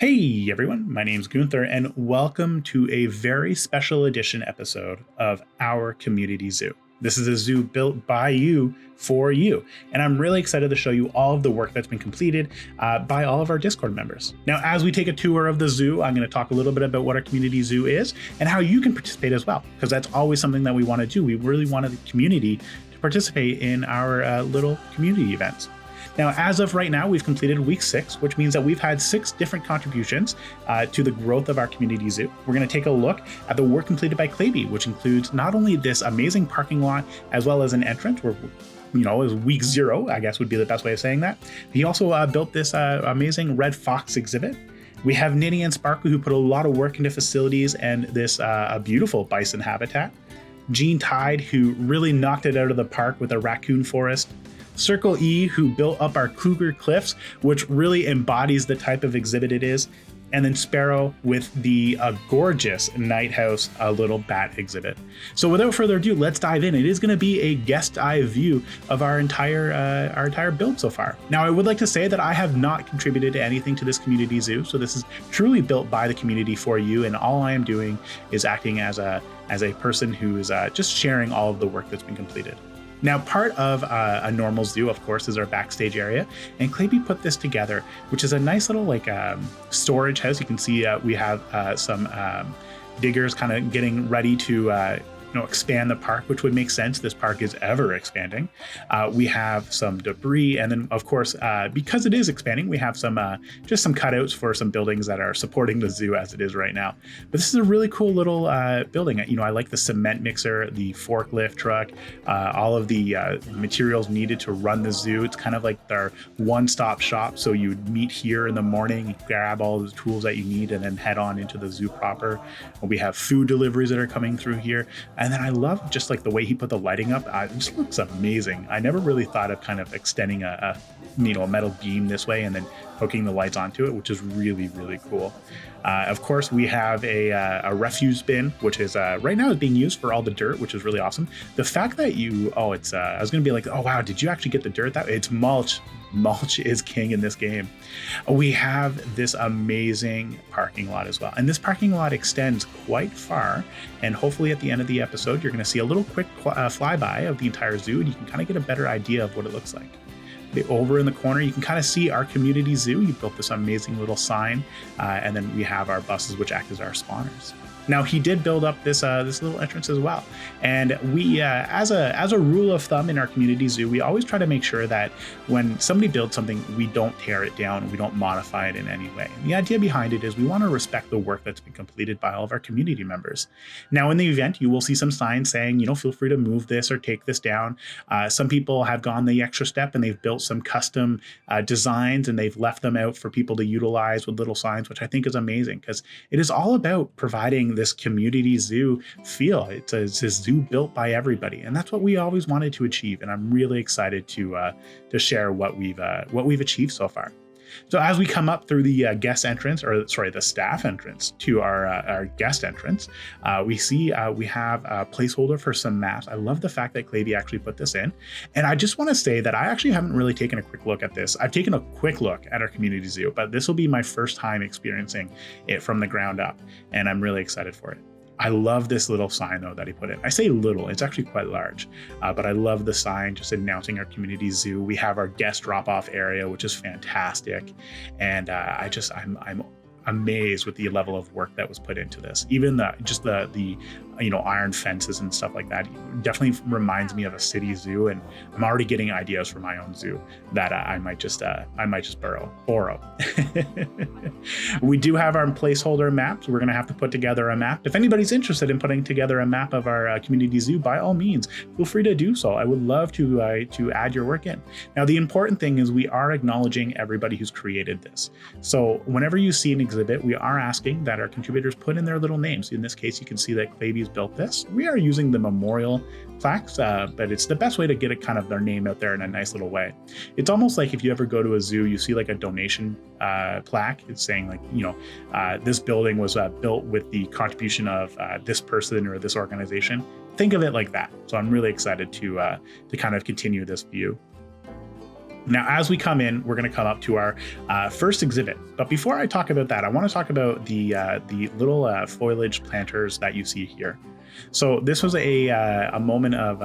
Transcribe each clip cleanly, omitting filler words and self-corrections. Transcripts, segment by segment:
Hey everyone, my name's Gunther and welcome to a very special edition episode of Our Community Zoo. This is a zoo built by you for you, and I'm really excited to show you all of the work that's been completed by all of our Discord members. Now, as we take a tour of the zoo, I'm going to talk a little bit about what our community zoo is and how you can participate as well, because that's always something that we want to do. We really wanted the community to participate in our little community events. Now, as of right now, we've completed week 6, which means that we've had 6 different contributions to the growth of our community zoo. We're going to take a look at the work completed by Claby, which includes not only this amazing parking lot, as well as an entrance where, is week 0, I guess would be the best way of saying that. He also built this amazing red fox exhibit. We have Nitty and Sparkle, who put a lot of work into facilities and this beautiful bison habitat. Gene Tide, who really knocked it out of the park with a Raccoon Forest. Circle E, who built up our Cougar Cliffs, which really embodies the type of exhibit it is. And then Sparrow with the gorgeous Night House little bat exhibit. So without further ado, let's dive in. It is going to be a guest eye view of our entire build so far. Now, I would like to say that I have not contributed to anything to this community zoo. So this is truly built by the community for you. And all I am doing is acting as a person who is just sharing all of the work that's been completed. Now, part of a normal zoo, of course, is our backstage area, and Claby put this together, which is a nice little storage house. You can see we have some diggers kind of getting ready to expand the park, which would make sense. This park is ever expanding. We have some debris, and then of course, because it is expanding, we have some just some cutouts for some buildings that are supporting the zoo as it is right now. But this is a really cool little building. I like the cement mixer, the forklift truck, all of the materials needed to run the zoo. It's kind of like their one-stop shop. So you meet here in the morning, grab all the tools that you need, and then head on into the zoo proper. We have food deliveries that are coming through here. And then I love just like the way he put the lighting up. It just looks amazing. I never really thought of kind of extending a metal beam this way and then hooking the lights onto it, which is really, really cool. Of course, we have a refuse bin, which is right now is being used for all the dirt, which is really awesome. The fact that I was going to be like, oh, wow, did you actually get the dirt? It's mulch. Mulch is king in this game. We have this amazing parking lot as well. And this parking lot extends quite far. And hopefully at the end of the episode, you're going to see a little quick flyby of the entire zoo, and you can kind of get a better idea of what it looks like. Over in the corner, you can kind of see our community zoo. You built this amazing little sign. And then we have our buses, which act as our spawners. Now, he did build up this little entrance as well. And we, as a rule of thumb in our community zoo, we always try to make sure that when somebody builds something, we don't tear it down, we don't modify it in any way. And the idea behind it is we want to respect the work that's been completed by all of our community members. Now, in the event, you will see some signs saying, feel free to move this or take this down. Some people have gone the extra step and they've built some custom designs, and they've left them out for people to utilize with little signs, which I think is amazing, because it is all about providing this community zoo feel. It's a zoo built by everybody, and that's what we always wanted to achieve. And I'm really excited to share what we've achieved so far. So as we come up through the the staff entrance to our guest entrance, we see we have a placeholder for some maps. I love the fact that Claby actually put this in. And I just want to say that I actually haven't really taken a quick look at this. I've taken a quick look at our community zoo, but this will be my first time experiencing it from the ground up. And I'm really excited for it. I love this little sign, though, that he put in. I say little, it's actually quite large, but I love the sign just announcing our community zoo. We have our guest drop-off area, which is fantastic. And I'm amazed with the level of work that was put into this. Even the iron fences and stuff like that definitely reminds me of a city zoo, and I'm already getting ideas for my own zoo that I might just borrow. We do have our placeholder maps. We're going to have to put together a map. If anybody's interested in putting together a map of our community zoo, by all means, feel free to do so. I would love to add your work in. Now, the important thing is we are acknowledging everybody who's created this. So whenever you see an exhibit, we are asking that our contributors put in their little names. In this case, you can see that Claby's built this. We are using the memorial plaques, but it's the best way to get it kind of their name out there in a nice little way. It's almost like if you ever go to a zoo, you see like a donation plaque. It's saying like, this building was built with the contribution of this person or this organization. Think of it like that. So I'm really excited to kind of continue this view. Now, as we come in, we're going to come up to our first exhibit. But before I talk about that, I want to talk about the little foliage planters that you see here. So this was a moment of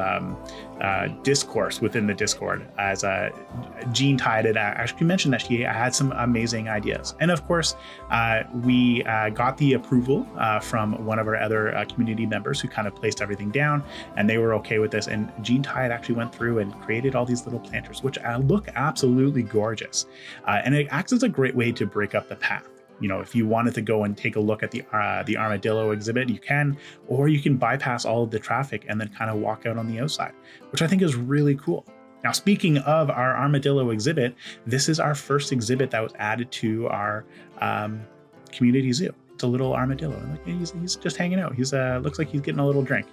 discourse within the Discord, as Jean Tide had actually mentioned that she had some amazing ideas. And of course, we got the approval from one of our other community members who kind of placed everything down, and they were okay with this. And Jean Tide actually went through and created all these little planters, which look absolutely gorgeous. And it acts as a great way to break up the path. You know, if you wanted to go and take a look at the Armadillo exhibit, you can, or you can bypass all of the traffic and then kind of walk out on the outside, which I think is really cool. Now, speaking of our Armadillo exhibit, this is our first exhibit that was added to our community zoo. It's a little armadillo. He's just hanging out. He's looks like he's getting a little drink.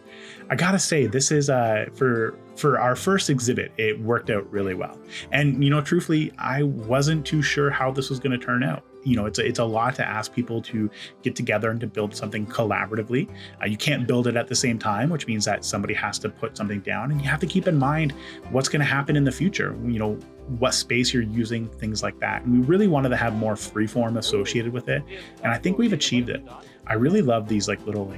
I gotta say, this is for our first exhibit, it worked out really well. And you know, truthfully, I wasn't too sure how this was going to turn out. You know, it's a lot to ask people to get together and to build something collaboratively. You can't build it at the same time, which means that somebody has to put something down, and you have to keep in mind what's going to happen in the future. You know, what space you're using, things like that. And we really wanted to have more freeform associated with it, and I think we've achieved it. I really love these little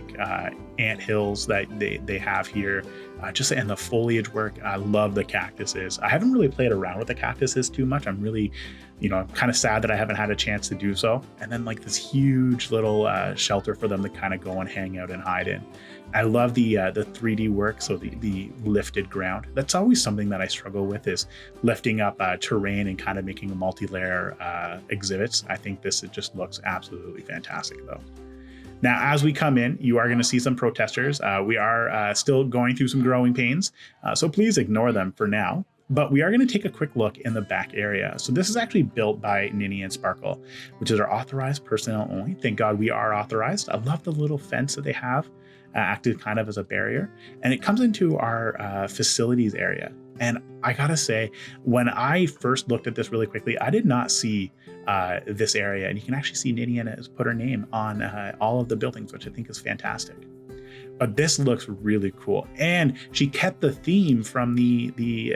ant hills that they have here, and the foliage work. I love the cactuses. I haven't really played around with the cactuses too much. I'm really, I'm kind of sad that I haven't had a chance to do so. And then this huge little shelter for them to kind of go and hang out and hide in. I love the 3D work, so the lifted ground. That's always something that I struggle with, is lifting up terrain and kind of making a multi-layer exhibits. I think this just looks absolutely fantastic though. Now, as we come in, you are going to see some protesters. We are still going through some growing pains, so please ignore them for now. But we are going to take a quick look in the back area. So this is actually built by Ninny and Sparkle, which is our authorized personnel only. Thank God we are authorized. I love the little fence that they have, acted kind of as a barrier. And it comes into our facilities area. And I gotta say, when I first looked at this really quickly, I did not see this area. And you can actually see Ninny has put her name on all of the buildings, which I think is fantastic. But this looks really cool. And she kept the theme from the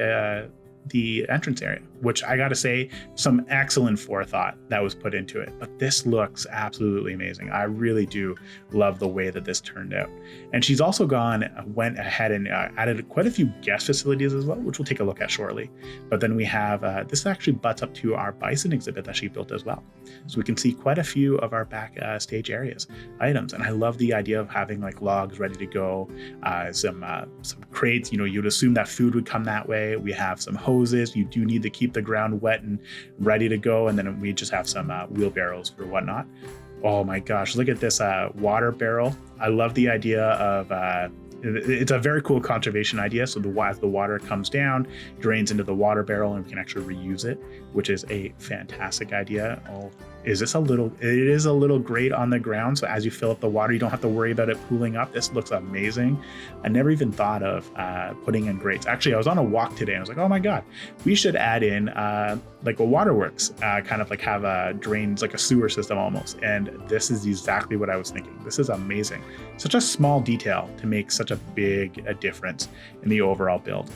entrance area, which I gotta say, some excellent forethought that was put into it. But this looks absolutely amazing. I really do love the way that this turned out. And she's also went ahead and added quite a few guest facilities as well, which we'll take a look at shortly. But then we have, this actually butts up to our bison exhibit that she built as well. So we can see quite a few of our backstage areas items. And I love the idea of having logs ready to go, some crates. You'd assume that food would come that way. We have some hoses. You do need to keep the ground wet and ready to go. And then we just have some wheelbarrows for whatnot. Oh my gosh, look at this water barrel. I love the idea of, it's a very cool conservation idea. So as the water comes down, drains into the water barrel and we can actually reuse it, which is a fantastic idea. Oh, it is a little grate on the ground. So as you fill up the water, you don't have to worry about it pooling up. This looks amazing. I never even thought of putting in grates. Actually, I was on a walk today and I was like, oh my God, we should add in a waterworks, kind of have a drains, like a sewer system almost. And this is exactly what I was thinking. This is amazing. Such a small detail to make such a big difference in the overall build.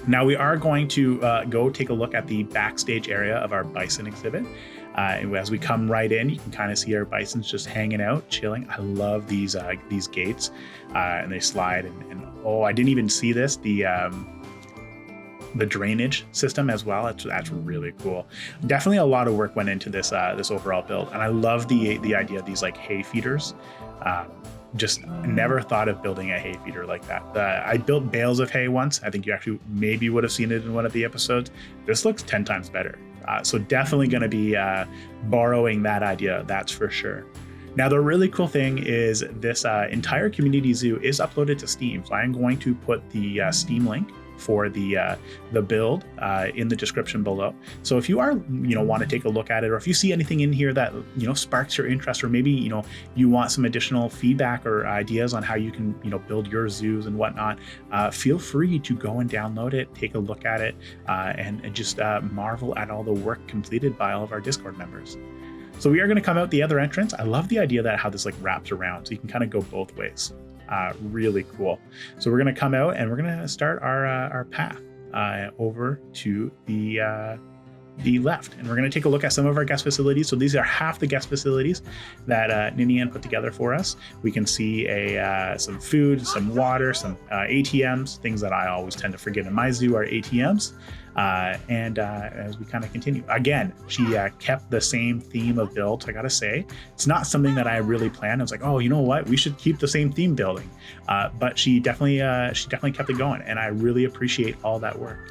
Now we are going to go take a look at the backstage area of our bison exhibit. As we come right in, you can kind of see our bisons just hanging out, chilling. I love these gates, and they slide. And oh, I didn't even see this. The drainage system as well. That's really cool. Definitely a lot of work went into this overall build, and I love the idea of these hay feeders. Just never thought of building a hay feeder like that. I built bales of hay once. I think you actually maybe would have seen it in one of the episodes. This looks 10 times better. So definitely going to be borrowing that idea, that's for sure. Now, the really cool thing is this entire community zoo is uploaded to Steam. So I'm going to put the Steam link for the build in the description below. So if you are, want to take a look at it, or if you see anything in here that, sparks your interest, or maybe, you want some additional feedback or ideas on how you can, build your zoos and whatnot, feel free to go and download it, take a look at it, and just marvel at all the work completed by all of our Discord members. So we are going to come out the other entrance. I love the idea that how this wraps around, so you can kind of go both ways. Really cool. So we're going to come out and we're going to start our path. over to the left, and we're going to take a look at some of our guest facilities. So these are half the guest facilities that Ninian put together for us. We can see some food, some water, some ATMs, things that I always tend to forget in my zoo are ATMs. And as we kind of continue, again, she kept the same theme of build. I gotta say, it's not something that I really planned. I was like, oh, you know what, we should keep the same theme building. But she definitely kept it going, and I really appreciate all that work.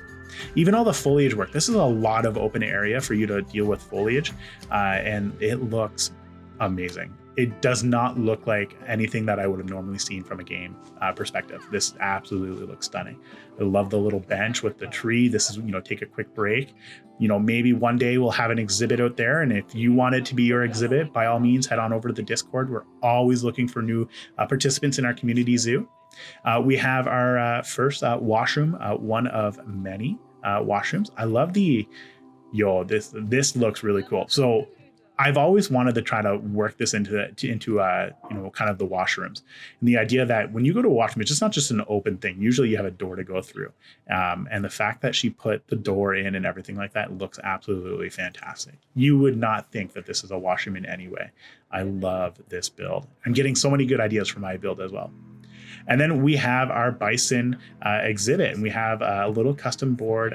Even all the foliage work. This is a lot of open area for you to deal with foliage, and it looks amazing. It does not look like anything that I would have normally seen from a game perspective. This absolutely looks stunning. I love the little bench with the tree. This is, take a quick break. Maybe one day we'll have an exhibit out there. And if you want it to be your exhibit, by all means, head on over to the Discord. We're always looking for new participants in our community zoo. We have our first washroom, one of many washrooms. I love this looks really cool. So I've always wanted to try to work this into kind of the washrooms, and the idea that when you go to a washroom, it's just not just an open thing. Usually you have a door to go through, and the fact that she put the door in and everything like that looks absolutely fantastic. You would not think that this is a washroom in any way. I love this build. I'm getting so many good ideas for my build as well. And then we have our bison exhibit, and we have a little custom board,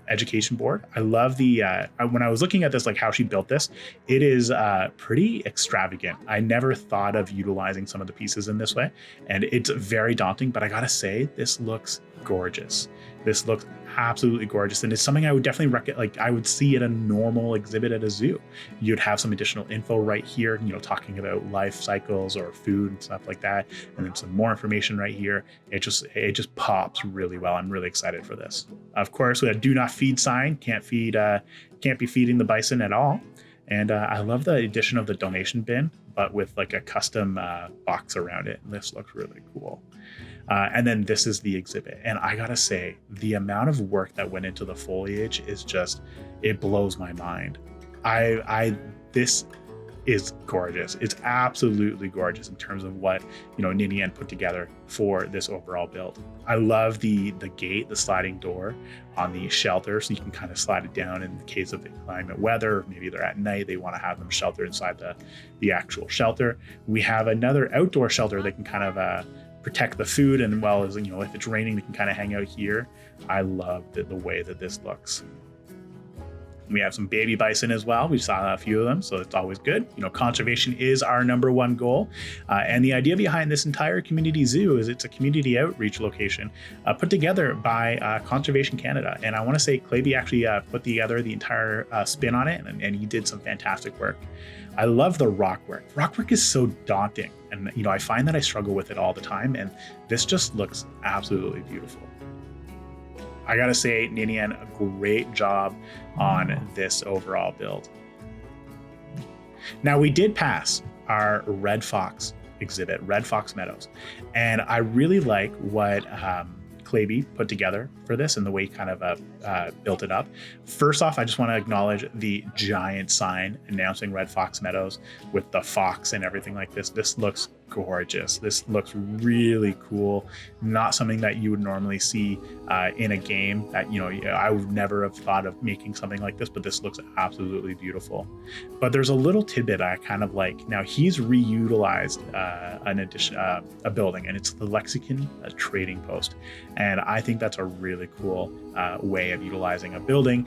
education board. I love when I was looking at this, like how she built this, it is pretty extravagant. I never thought of utilizing some of the pieces in this way, and it's very daunting, but I gotta say, this looks gorgeous. This looks absolutely gorgeous, and it's something I would definitely I would see at a normal exhibit at a zoo. You'd have some additional info right here, talking about life cycles or food and stuff like that, and then some more information right here. It just pops really well. I'm really excited for this. Of course, we have do not feed sign. Can't be feeding the bison at all. And I love the addition of the donation bin, but with like a custom box around it. This looks really cool. And then this is the exhibit. And I gotta say, the amount of work that went into the foliage is it blows my mind. This is gorgeous. It's absolutely gorgeous in terms of what, Ninian put together for this overall build. I love the gate, the sliding door on the shelter, so you can kind of slide it down in the case of inclement weather. Maybe they're at night, they want to have them shelter inside the actual shelter. We have another outdoor shelter that can kind of protect the food, and well as if it's raining, they can kind of hang out here. I love the way that this looks. We have some baby bison as well. We saw a few of them, so it's always good. Conservation is our #1 goal. And the idea behind this entire community zoo is it's a community outreach location put together by Conservation Canada. And I want to say Claby actually put together the entire spin on it, and he did some fantastic work. I love the rock work. Rock work is so daunting. And, I find that I struggle with it all the time. And this just looks absolutely beautiful. I gotta say, Ninian, a great job on this overall build. Now, we did pass our Red Fox exhibit, Red Fox Meadows, and I really like what Claby put together for this and the way he kind of built it up. First off, I just want to acknowledge the giant sign announcing Red Fox Meadows with the fox and everything like this. This looks gorgeous. This looks really cool. Not something that you would normally see in a game that, I would never have thought of making something like this, but this looks absolutely beautiful. But there's a little tidbit I kind of like. Now, he's reutilized a building, and it's the Lexington trading post. And I think that's a really cool way of utilizing a building.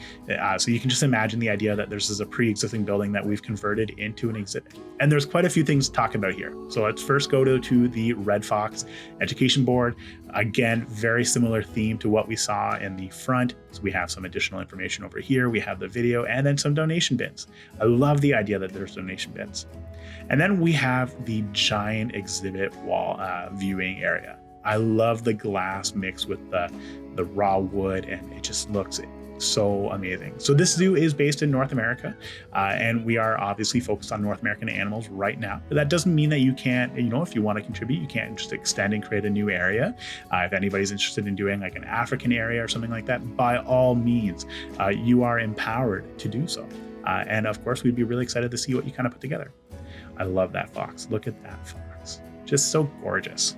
So you can just imagine the idea that this is a pre-existing building that we've converted into an exhibit. And there's quite a few things to talk about here. So let's first go to the Red Fox education board. Again, very similar theme to what we saw in the front. So we have some additional information over here. We have the video and then some donation bins. I love the idea that there's donation bins. And then we have the giant exhibit wall viewing area. I love the glass mixed with the raw wood, and it just looks so amazing. So this zoo is based in North America, and we are obviously focused on North American animals right now. But that doesn't mean that you can't, if you want to contribute, you can't just extend and create a new area. If anybody's interested in doing like an African area or something like that, by all means, you are empowered to do so. And of course, we'd be really excited to see what you kind of put together. I love that fox. Look at that fox. Just so gorgeous.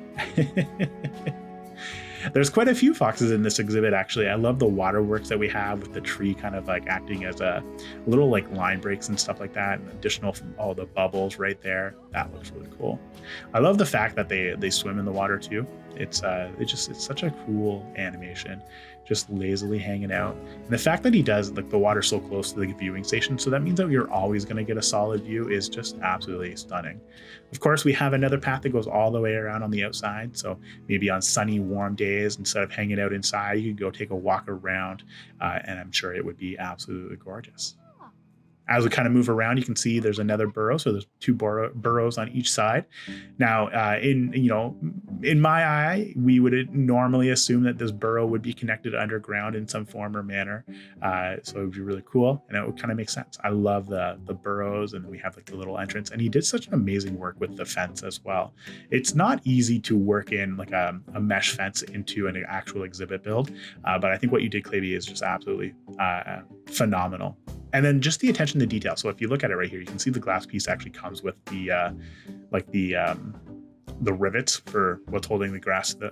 There's quite a few foxes in this exhibit, actually. I love the waterworks that we have with the tree kind of like acting as a little like line breaks and stuff like that. And additional from all the bubbles right there. That looks really cool. I love the fact that they swim in the water too. It's such a cool animation, just lazily hanging out. And the fact that he does like the water so close to the viewing station, so that means that you're always going to get a solid view, is just absolutely stunning. Of course, we have another path that goes all the way around on the outside. So maybe on sunny, warm days, instead of hanging out inside, you could go take a walk around, and I'm sure it would be absolutely gorgeous. As we kind of move around, you can see there's another burrow. So there's two burrows on each side. Now, in my eye, we would normally assume that this burrow would be connected underground in some form or manner. So it would be really cool, and it would kind of make sense. I love the burrows, and we have like the little entrance. And he did such an amazing work with the fence as well. It's not easy to work in like a mesh fence into an actual exhibit build, but I think what you did, Clavey, is just absolutely phenomenal. And then just the attention to detail. So if you look at it right here, you can see the glass piece actually comes with the rivets for what's holding the glass to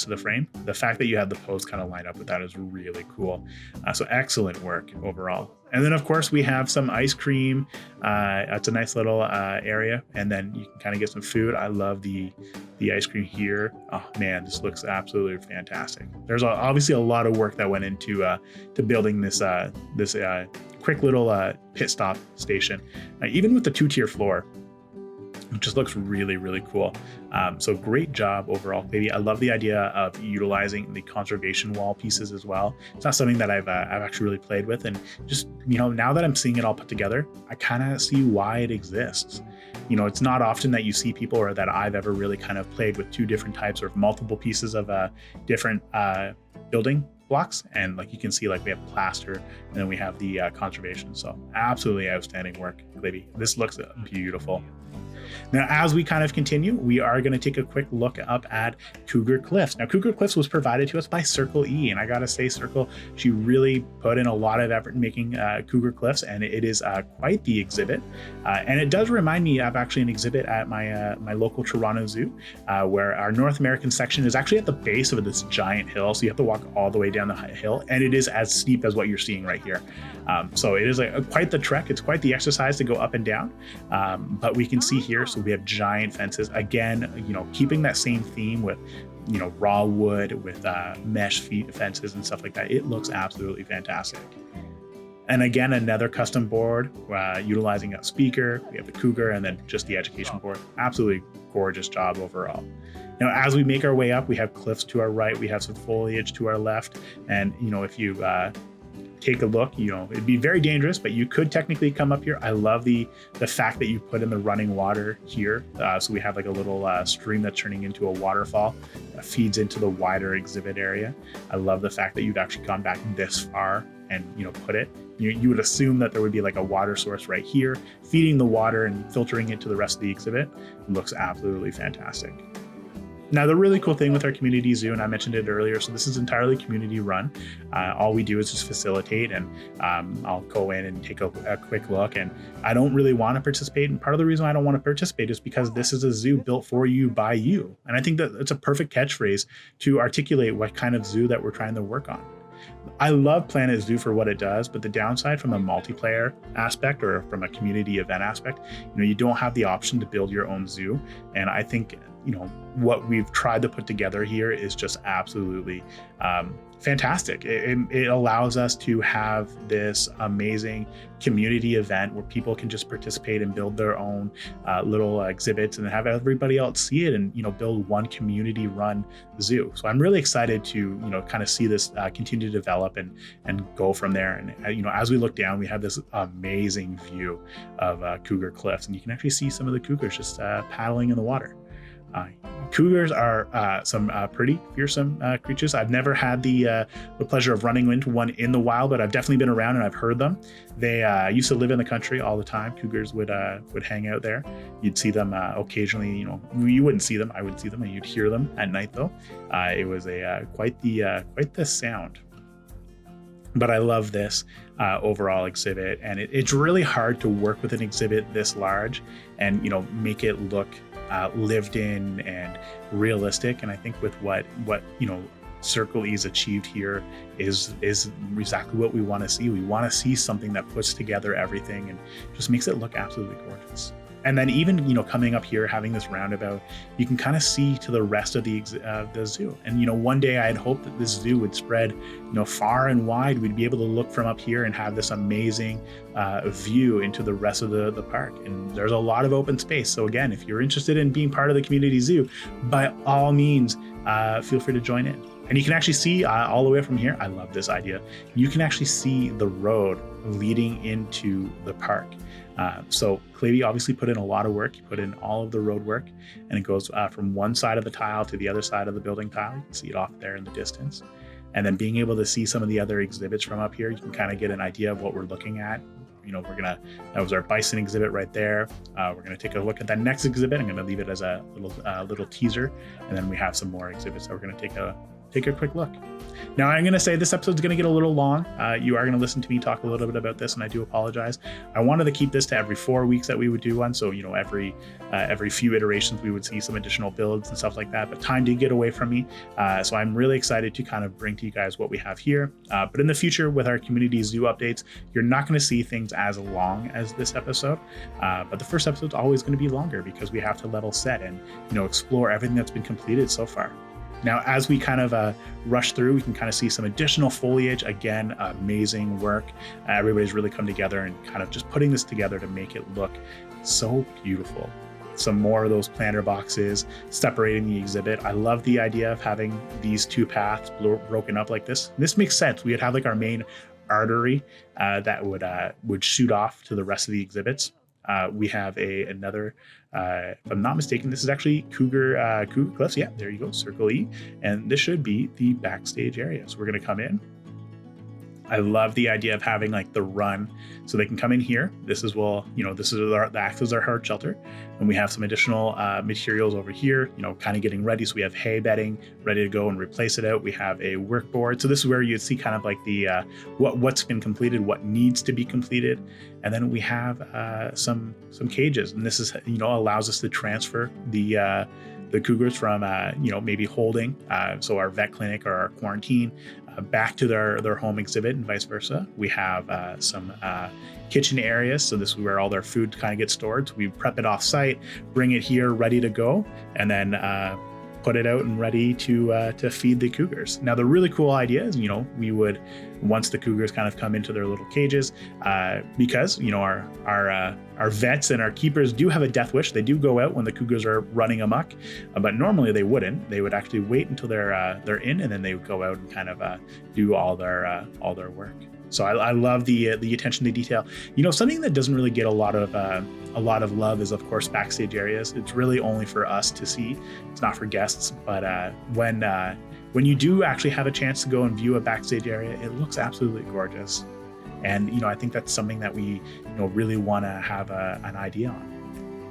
the frame. The fact that you have the post kind of lined up with that is really cool. So excellent work overall. And then of course we have some ice cream. It's a nice little area, and then you can kind of get some food. I love the ice cream here. Oh man, this looks absolutely fantastic. There's obviously a lot of work that went into to building this quick little pit stop station. Even with the 2-tier floor, it just looks really, really cool. So great job overall, baby. I love the idea of utilizing the conservation wall pieces as well. It's not something that I've actually really played with, and just, now that I'm seeing it all put together, I kind of see why it exists. It's not often that you see people, or that I've ever really kind of played with two different types or multiple pieces of different building blocks. And like you can see, like we have plaster, and then we have the conservation. So absolutely outstanding work, Libby. This looks beautiful. Now, as we kind of continue, we are going to take a quick look up at Cougar Cliffs. Now, Cougar Cliffs was provided to us by Circle E, and I got to say, Circle, she really put in a lot of effort in making Cougar Cliffs, and it is quite the exhibit. And it does remind me of actually an exhibit at my local Toronto Zoo, where our North American section is actually at the base of this giant hill. So you have to walk all the way down the hill, and it is as steep as what you're seeing right here. So it is quite the trek. It's quite the exercise to go up and down. But we can see here, so we have giant fences. Again, keeping that same theme with, raw wood with mesh fences and stuff like that. It looks absolutely fantastic. And again, another custom board utilizing a speaker. We have the Cougar, and then just the education board. Absolutely gorgeous job overall. Now, as we make our way up, we have cliffs to our right. We have some foliage to our left. And, if you take a look, it'd be very dangerous, but you could technically come up here. I love the fact that you put in the running water here. So we have like a little stream that's turning into a waterfall that feeds into the wider exhibit area. I love the fact that you've actually gone back this far and, put it. You would assume that there would be like a water source right here, feeding the water and filtering it to the rest of the exhibit. It looks absolutely fantastic. Now, the really cool thing with our community zoo, and I mentioned it earlier, so this is entirely community run. All we do is just facilitate, and I'll go in and take a quick look, and I don't really want to participate. And part of the reason I don't want to participate is because this is a zoo built for you by you. And I think that it's a perfect catchphrase to articulate what kind of zoo that we're trying to work on. I love Planet Zoo for what it does, but the downside from a multiplayer aspect or from a community event aspect, you don't have the option to build your own zoo. And I think, what we've tried to put together here is just absolutely fantastic. It allows us to have this amazing community event where people can just participate and build their own little exhibits and have everybody else see it and, build one community run zoo. So I'm really excited to, kind of see this continue to develop and go from there. And, as we look down, we have this amazing view of Cougar Cliffs, and you can actually see some of the cougars just paddling in the water. Cougars are some pretty fearsome creatures. I've never had the pleasure of running into one in the wild, but I've definitely been around and I've heard them. They used to live in the country all the time. Cougars would hang out there. You'd see them occasionally. You wouldn't see them. I would see them, and you'd hear them at night though. It was quite the sound. But I love this overall exhibit, and it's really hard to work with an exhibit this large and make it look lived in and realistic. And I think with what Circle E's achieved here is exactly what we want to see. We want to see something that puts together everything and just makes it look absolutely gorgeous. And then even, coming up here, having this roundabout, you can kind of see to the rest of the zoo. And, one day I had hoped that this zoo would spread, far and wide. We'd be able to look from up here and have this amazing view into the rest of the park. And there's a lot of open space. So again, if you're interested in being part of the community zoo, by all means, feel free to join in. And you can actually see all the way from here. I love this idea. You can actually see the road leading into the park. So Clavey obviously put in a lot of work. He put in all of the road work, and it goes from one side of the tile to the other side of the building tile. You can see it off there in the distance. And then being able to see some of the other exhibits from up here, you can kind of get an idea of what we're looking at. That was our bison exhibit right there. We're gonna take a look at that next exhibit. I'm gonna leave it as a little teaser, and then we have some more exhibits that we're gonna take a quick look. Now, I'm going to say this episode's going to get a little long. You are going to listen to me talk a little bit about this, and I do apologize. I wanted to keep this to every 4 weeks that we would do one. So, every few iterations, we would see some additional builds and stuff like that. But time did get away from me. So I'm really excited to kind of bring to you guys what we have here. But in the future, with our community zoo updates, you're not going to see things as long as this episode. But the first episode's always going to be longer because we have to level set and, explore everything that's been completed so far. Now, as we kind of rush through, we can kind of see some additional foliage. Again, amazing work. Everybody's really come together and kind of just putting this together to make it look so beautiful. Some more of those planter boxes separating the exhibit. I love the idea of having these two paths broken up like this. This makes sense. We would have like our main artery that would shoot off to the rest of the exhibits. We have another, if I'm not mistaken, this is actually Cougar Cliffs. Yeah, there you go, Circle E. And this should be the backstage area. So we're going to come in. I love the idea of having like the run so they can come in here. This is the acts as our hard shelter. And we have some additional materials over here, kind of getting ready. So we have hay bedding ready to go and replace it out. We have a workboard. So this is where you'd see kind of like the what's been completed, what needs to be completed. And then we have some cages. And this is, allows us to transfer the cougars from, maybe holding, so our vet clinic or our quarantine, back to their home exhibit and vice versa. We have some kitchen areas. So this is where all their food kind of gets stored. So we prep it off site, bring it here ready to go, and then put it out and ready to feed the cougars. Now, the really cool idea is, we would, once the cougars kind of come into their little cages, because, our vets and our keepers do have a death wish. They do go out when the cougars are running amok, but normally they wouldn't. They would actually wait until they're in, and then they would go out and kind of do all their work. So I love the attention to detail. Something that doesn't really get a lot of love is, of course, backstage areas. It's really only for us to see. It's not for guests. But when you do actually have a chance to go and view a backstage area, it looks absolutely gorgeous. And I think that's something that we really want to have an idea on.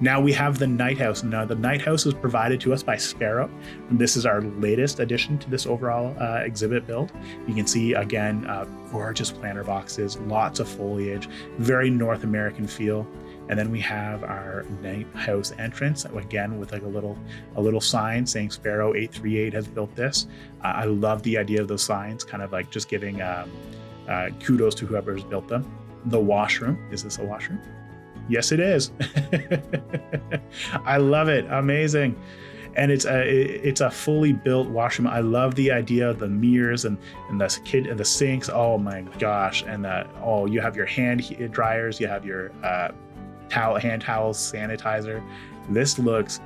Now we have the Night House. Now the Night House was provided to us by Sparrow. And this is our latest addition to this overall exhibit build. You can see, again, gorgeous planter boxes, lots of foliage, very North American feel. And then we have our Night House entrance, again, with like a little sign saying Sparrow 838 has built this. I love the idea of those signs, kind of like just giving kudos to whoever's built them. The washroom. Is this a washroom? Yes, it is. I love it. Amazing. And it's a fully built washroom. I love the idea of the mirrors and the sinks. Oh my gosh. And you have your hand dryers. You have your hand towels, sanitizer. This looks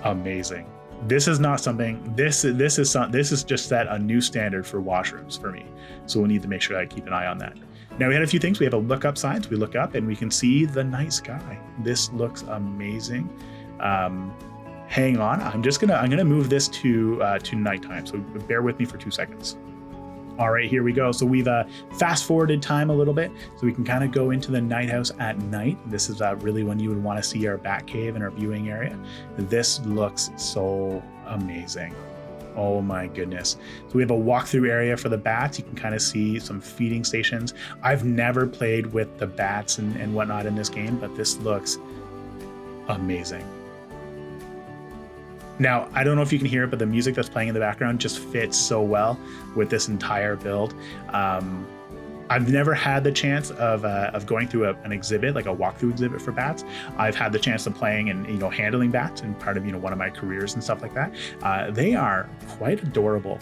amazing. This is not something. This is just set a new standard for washrooms for me. So we need to make sure I keep an eye on that. Now we had a few things. We have a look up sign. So we look up and we can see the night sky. This looks amazing. Hang on. I'm gonna move this to nighttime. So bear with me for 2 seconds. All right, here we go. So we've fast forwarded time a little bit so we can kind of go into the Night House at night. This is really when you would want to see our bat cave and our viewing area. This looks so amazing. Oh my goodness. So we have a walkthrough area for the bats. You can kind of see some feeding stations. I've never played with the bats and whatnot in this game, but this looks amazing. Now, I don't know if you can hear it, but the music that's playing in the background just fits so well with this entire build. I've never had the chance of going through an exhibit, like a walkthrough exhibit for bats. I've had the chance of playing and handling bats and part of one of my careers and stuff like that. They are quite adorable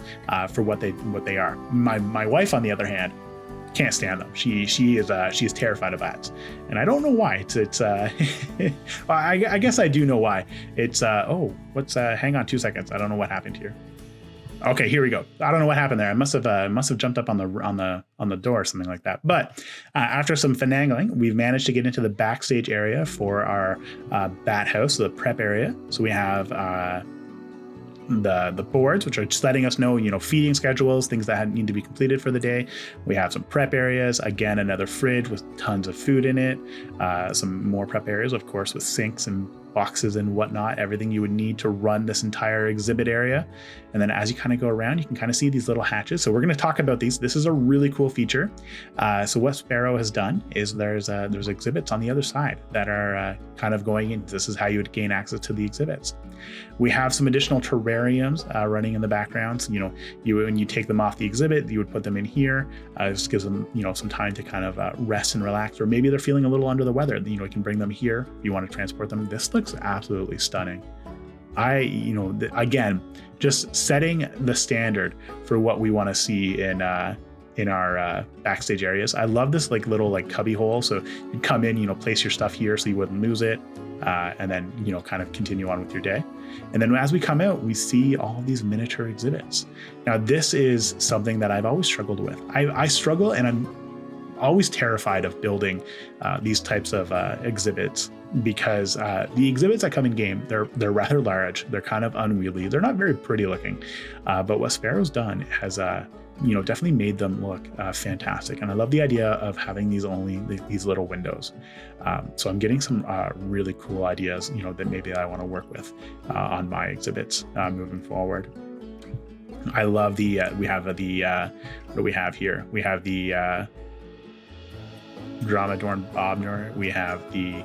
for what they are. My wife, on the other hand, can't stand them. She is terrified of bats, and I don't know why. It's well, I guess I do know why. It's hang on 2 seconds. I don't know what happened here. Okay, here we go. I don't know what happened there. I must have jumped up on the door or something like that. But after some finagling, we've managed to get into the backstage area for our bat house, the prep area. So we have the boards, which are just letting us know, feeding schedules, things that need to be completed for the day. We have some prep areas, again, another fridge with tons of food in it, some more prep areas, of course, with sinks and boxes and whatnot, everything you would need to run this entire exhibit area. And then as you kind of go around, you can kind of see these little hatches. So we're going to talk about these. This is a really cool feature. So what Sparrow has done is there's exhibits on the other side that are kind of going in. This is how you would gain access to the exhibits. We have some additional terrariums running in the background. So, when you take them off the exhibit, you would put them in here. This gives them, some time to kind of rest and relax, or maybe they're feeling a little under the weather. You can bring them here if you want to transport them. This looks absolutely stunning. Again, just setting the standard for what we want to see in our backstage areas. I love this little cubby hole. So you come in, place your stuff here so you wouldn't lose it. And then, kind of continue on with your day. And then as we come out, we see all these miniature exhibits. Now, this is something that I've always struggled with. I struggle, and I'm always terrified of building these types of exhibits, because the exhibits that come in game, they're rather large. They're kind of unwieldy. They're not very pretty looking. But what Sparrow's done has definitely made them look fantastic. And I love the idea of having these little windows. So I'm getting some really cool ideas, that maybe I want to work with on my exhibits moving forward. I love what do we have here? We have the Dromadorn Bobner. We have the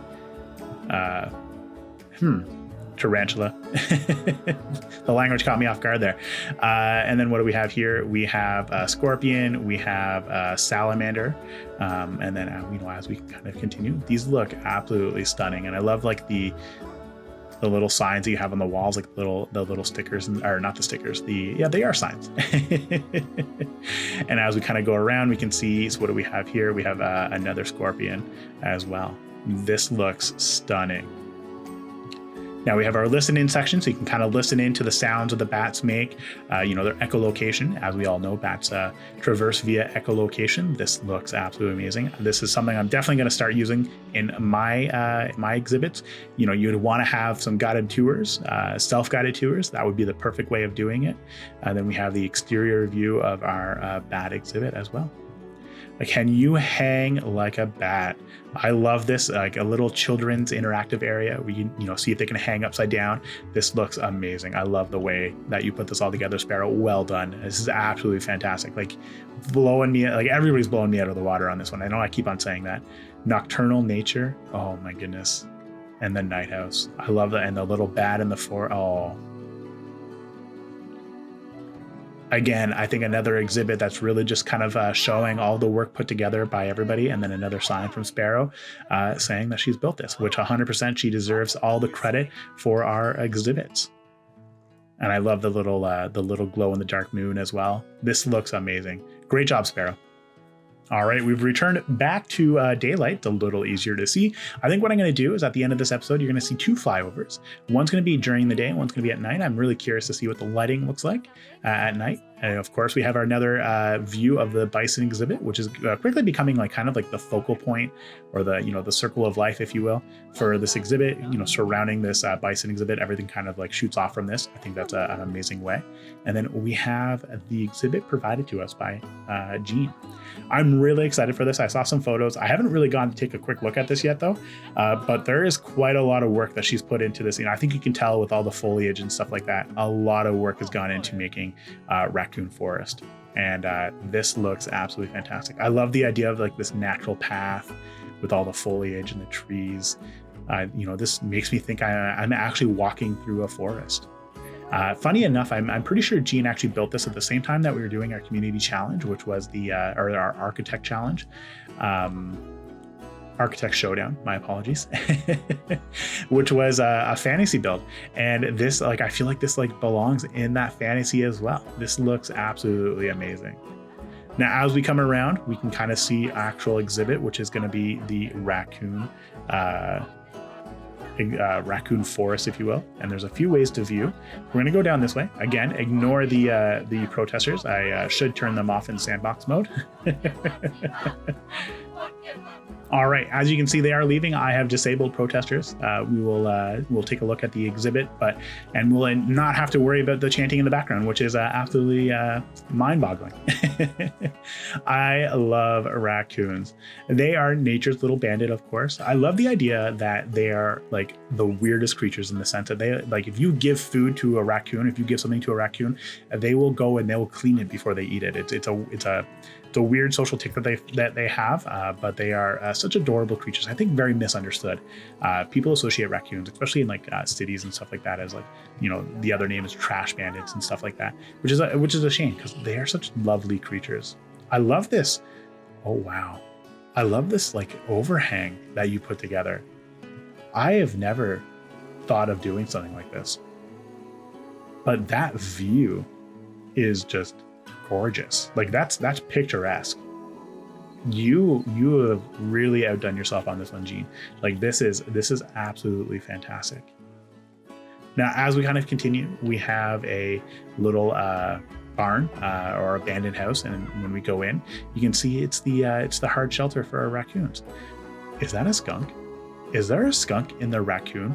tarantula. The language caught me off guard there. And then what do we have here? We have a scorpion, we have a salamander, and then as we kind of continue, these look absolutely stunning. And I love the little signs that you have on the walls, the little stickers, or not the stickers, they are signs. And as we kind of go around, we can see, so what do we have here? We have another scorpion as well. This looks stunning. Now we have our listen in section, so you can kind of listen into the sounds of the bats make, their echolocation. As we all know, bats traverse via echolocation. This looks absolutely amazing. This is something I'm definitely going to start using in my exhibits. You'd want to have some guided tours, self-guided tours. That would be the perfect way of doing it. And then we have the exterior view of our bat exhibit as well. Can you hang like a bat? I love this, a little children's interactive area where you see if they can hang upside down. This looks amazing. I love the way that you put this all together, Sparrow. Well done. This is absolutely fantastic. Everybody's blowing me out of the water on this one. I know I keep on saying that. Nocturnal nature. Oh my goodness. And the night house. I love that. And the little bat in the forest. Oh. Again, I think another exhibit that's really just kind of showing all the work put together by everybody, and then another sign from Sparrow saying that she's built this, which 100% she deserves all the credit for our exhibits. And I love the little glow in the dark moon as well. This looks amazing. Great job, Sparrow. All right, we've returned back to daylight. It's a little easier to see. I think what I'm going to do is at the end of this episode, you're going to see two flyovers. One's going to be during the day, and one's going to be at night. I'm really curious to see what the lighting looks like at night. And of course, we have another view of the bison exhibit, which is quickly becoming kind of the focal point, or the circle of life, if you will, for this exhibit. Surrounding this bison exhibit, everything kind of shoots off from this. I think that's an amazing way. And then we have the exhibit provided to us by Jean. I'm really excited for this. I saw some photos. I haven't really gone to take a quick look at this yet, though. But there is quite a lot of work that she's put into this. I think you can tell with all the foliage and stuff like that. A lot of work has gone into making Raccoon Forest. And this looks absolutely fantastic. I love the idea of this natural path with all the foliage and the trees. This makes me think I'm actually walking through a forest. Funny enough, I'm pretty sure Gene actually built this at the same time that we were doing our community challenge, which was or our architect challenge. Architect Showdown, my apologies, which was a fantasy build. And this, like, I feel like this like belongs in that fantasy as well. This looks absolutely amazing. Now, as we come around, we can kind of see actual exhibit, which is going to be the raccoon forest, if you will. And there's a few ways to view. We're going to go down this way. Again, ignore the protesters. I should turn them off in sandbox mode. All right, as you can see, they are leaving. I have disabled protesters. We'll take a look at the exhibit, and we'll not have to worry about the chanting in the background, which is absolutely mind-boggling. I love raccoons. They are nature's little bandit, of course. I love the idea that they are like the weirdest creatures in the sense that they, like, if you give food to a raccoon, if you give something to a raccoon, they will go and they will clean it before they eat it. It's a weird social tick that they have, but they are such adorable creatures. I think very misunderstood. People associate raccoons, especially in like cities and stuff like that, as like, you know, the other name is trash bandits and stuff like that, which is a shame because they are such lovely creatures. I love this. Oh wow, I love this like overhang that you put together. I have never thought of doing something like this, but that view is just gorgeous. Like that's picturesque. You have really outdone yourself on this one, Gene. Like this is absolutely fantastic. Now, as we kind of continue, we have a little barn or abandoned house, and when we go in, you can see it's the hard shelter for our raccoons. Is that a skunk? Is there a skunk in the raccoon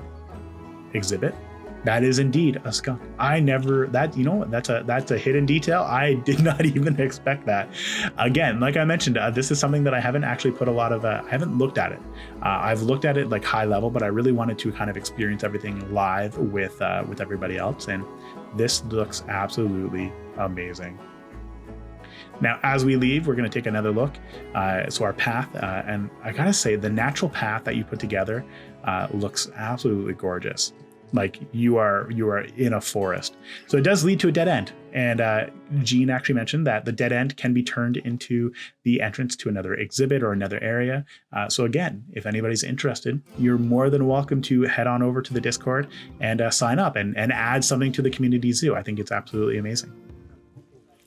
exhibit? That is indeed a skunk. That's a hidden detail. I did not even expect that. Again, like I mentioned, this is something that I haven't actually put a lot of, I haven't looked at it. I've looked at it like high level, but I really wanted to kind of experience everything live with everybody else. And this looks absolutely amazing. Now, as we leave, we're going to take another look. So our path, and I gotta say, the natural path that you put together looks absolutely gorgeous. Like you are in a forest. So it does lead to a dead end. And Gene actually mentioned that the dead end can be turned into the entrance to another exhibit or another area. So again, if anybody's interested, you're more than welcome to head on over to the Discord and sign up and add something to the community zoo. I think it's absolutely amazing.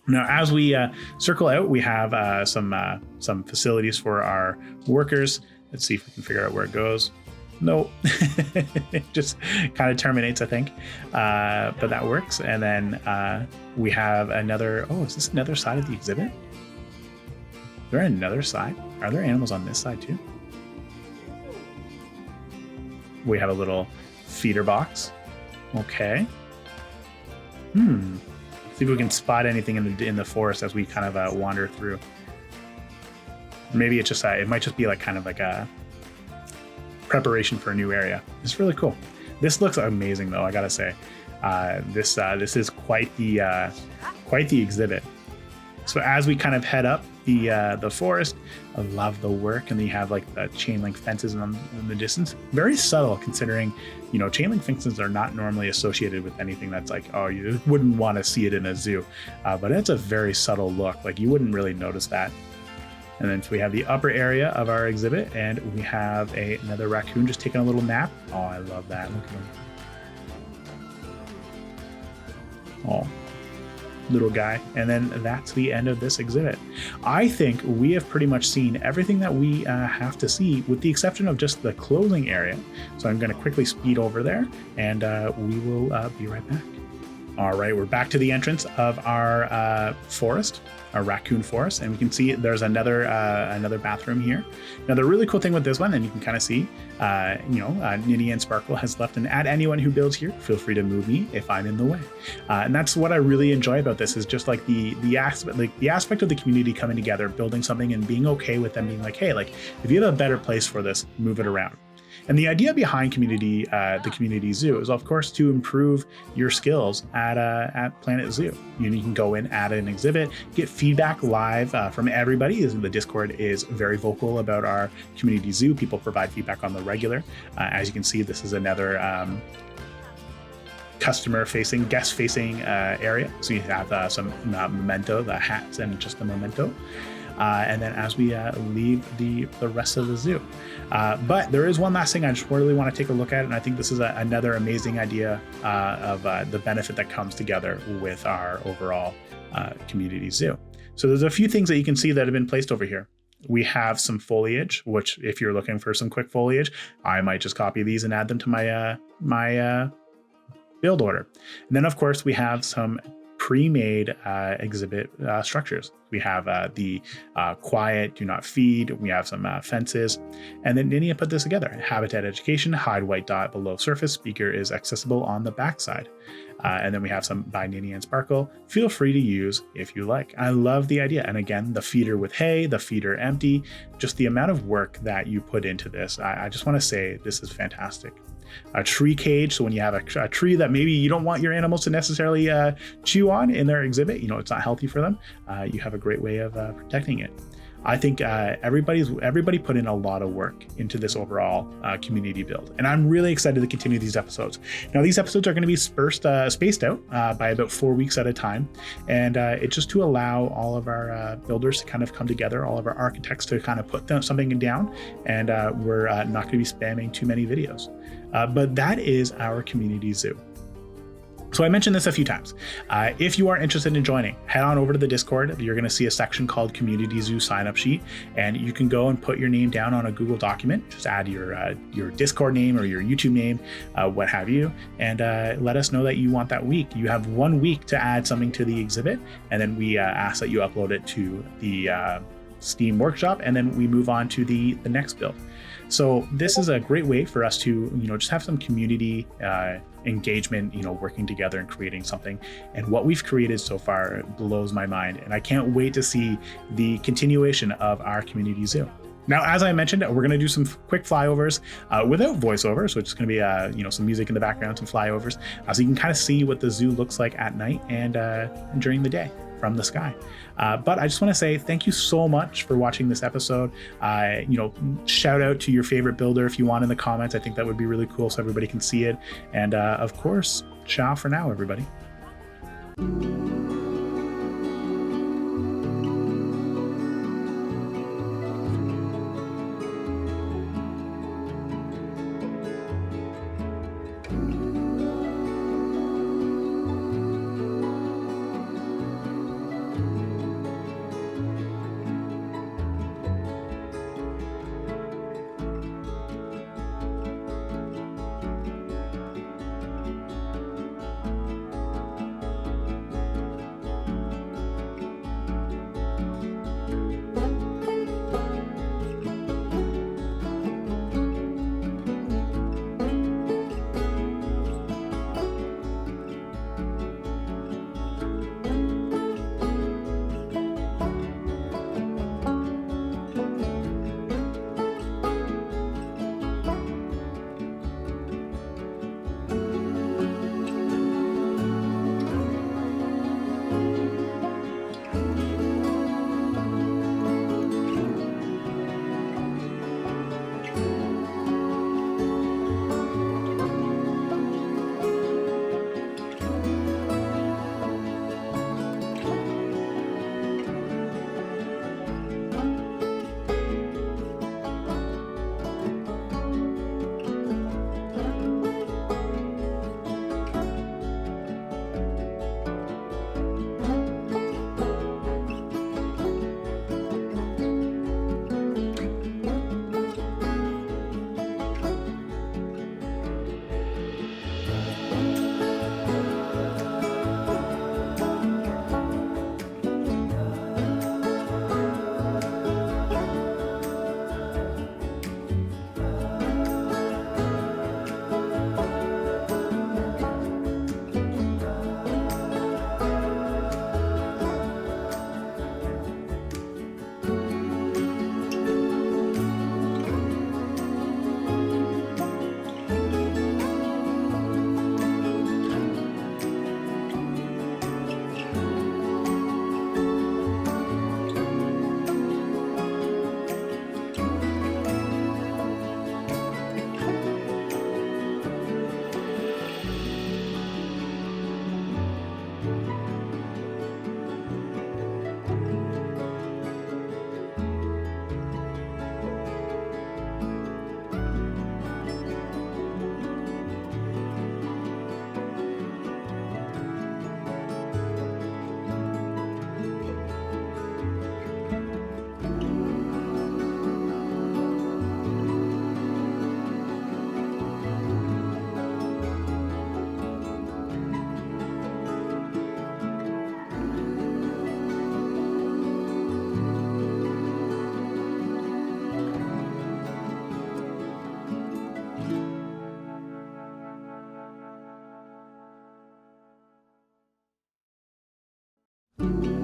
Now, as we circle out, we have some facilities for our workers. Let's see if we can figure out where it goes. No, it just kind of terminates, I think, but that works. And then we have another, is this another side of the exhibit? Is there another side? Are there animals on this side too? We have a little feeder box. Okay. See if we can spot anything in the forest as we kind of wander through. Maybe it might just be like kind of like a preparation for a new area. It's really cool. This looks amazing though, I gotta say. This is quite the exhibit. So as we kind of head up the forest, I love the work, and then you have like the chain link fences in the distance. Very subtle, considering, you know, chain link fences are not normally associated with anything that's like, oh, you wouldn't want to see it in a zoo, but it's a very subtle look. Like you wouldn't really notice that. And then so we have the upper area of our exhibit, and we have another raccoon just taking a little nap. Oh, I love that. Look at him. Oh, little guy. And then that's the end of this exhibit. I think we have pretty much seen everything that we have to see, with the exception of just the closing area. So I'm going to quickly speed over there, and we will be right back. All right, we're back to the entrance of our forest, our raccoon forest, and we can see there's another bathroom here. Now, the really cool thing with this one, and you can kind of see, Nitty and Sparkle has left an "At anyone who builds here, feel free to move me if I'm in the way," and that's what I really enjoy about this, is just like the aspect of the community coming together, building something, and being okay with them being like, hey, like if you have a better place for this, move it around. And the idea behind the community zoo is, of course, to improve your skills at Planet Zoo. You can go in, add an exhibit, get feedback live from everybody. The Discord is very vocal about our community zoo. People provide feedback on the regular. As you can see, this is another customer facing, guest facing area. So you have some memento, the hats, and just a memento. And then as we leave the rest of the zoo. But there is one last thing I just really want to take a look at, and I think this is another amazing idea of the benefit that comes together with our overall community zoo. So there's a few things that you can see that have been placed over here. We have some foliage, which if you're looking for some quick foliage, I might just copy these and add them to my build order. And then of course we have some pre-made exhibit structures. We have the quiet, do not feed. We have some fences. And then Ninia put this together. Habitat education, hide white dot below surface. Speaker is accessible on the backside. And then we have some by Ninia and Sparkle. Feel free to use if you like. I love the idea. And again, the feeder with hay, the feeder empty, just the amount of work that you put into this. I just want to say this is fantastic. A tree cage, so when you have a tree that maybe you don't want your animals to necessarily chew on in their exhibit, it's not healthy for them, you have a great way of protecting it. I think everybody put in a lot of work into this overall community build, and I'm really excited to continue these episodes. Now, these episodes are going to be spaced out by about 4 weeks at a time, and it's just to allow all of our builders to kind of come together, all of our architects to kind of put something down, and we're not going to be spamming too many videos. But that is our community zoo. So I mentioned this a few times. If you are interested in joining, head on over to the Discord. You're going to see a section called Community Zoo Sign Up Sheet, and you can go and put your name down on a Google document. Just add your Discord name or your YouTube name, what have you, and let us know that you want that week. You have 1 week to add something to the exhibit, and then we ask that you upload it to the Steam workshop, and then we move on to the next build. So this is a great way for us to, just have some community engagement, working together and creating something. And what we've created so far blows my mind. And I can't wait to see the continuation of our community zoo. Now, as I mentioned, we're going to do some quick flyovers without voiceover. So it's going to be, some music in the background, some flyovers. So you can kind of see what the zoo looks like at night and during the day from the sky. But I just want to say thank you so much for watching this episode. Shout out to your favorite builder if you want in the comments. I think that would be really cool so everybody can see it. And of course, ciao for now, everybody. you.